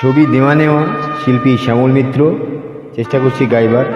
ছবি দেওয়া নেওয়া, শিল্পী শ্যামল মিত্র। চেষ্টা করছি গাইবার।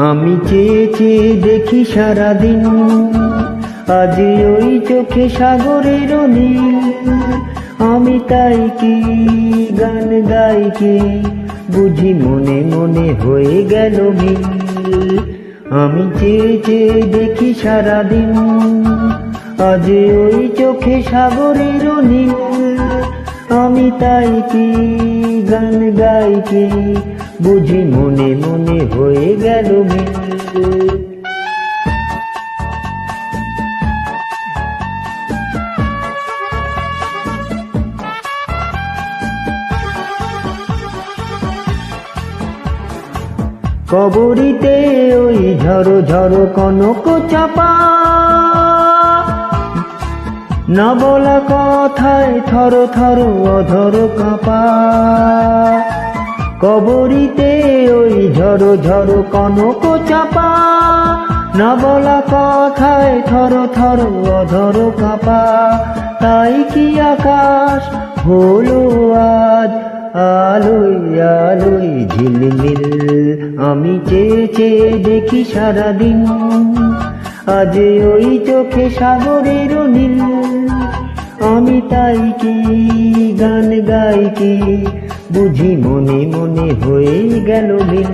আমি চেয়ে চেয়ে দেখি সারাদিন, আজ ওই চোখে সাগরের নীল। আমি তাই কি গান গাই কি, বুঝি মনে মনে হয়ে গেল মিল। আমি চেয়ে চেয়ে দেখি সারাদিন, আজ ওই চোখে সাগরের নীল। আমি তাই কি গান গাই কি, বুঝি মনে মনে হয়ে গেল মিল। কবরীতে ওই ঝড়ো ঝড়ো কনক চাপা, না বলা কথায় থর থর অধর কাঁপা। কবরীতে ওই ঝড়ো ঝড়ো কনক চাপা, না বলা কথায় থর থর অধর কাঁপা। তাই কি আকাশ হলো আজ আলোয় আলোয় ঝিলমিল। আমি চেয়ে চেয়ে দেখি সারাদিন, আজ ওই চোখে সাগরের নীল। আমি তাই কি গান গাই কি, বুঝি মনে মনে হয়ে গেল মিল।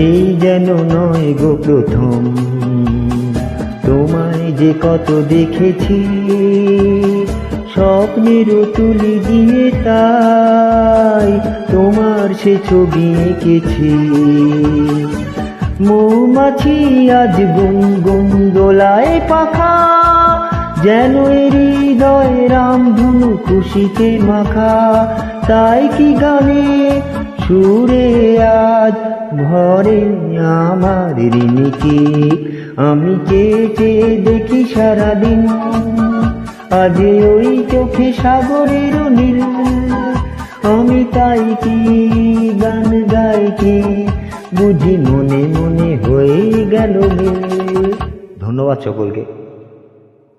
এই যেন নয় গো প্রথম, তোমায় যে কত দেখেছি স্বপ্নের তুলি দিয়ে, তাই তোমার সে ছবি এঁকেছি। মৌমাছি আজ গুনগুন দোলায় পাখা, যেন হৃদয় রামধনু খুশিতে মাখা। তাই কি গানে সুরে আজ ভরে আমার ঋণীকে। আমি চেয়ে চেয়ে দেখি সারাদিন, আজ ওই চোখে সাগরের নীল। আমি তাই কি গান গাই কি, বুঝি মনে মনে হয়ে গেল মিল। ধন্যবাদ সকলকে।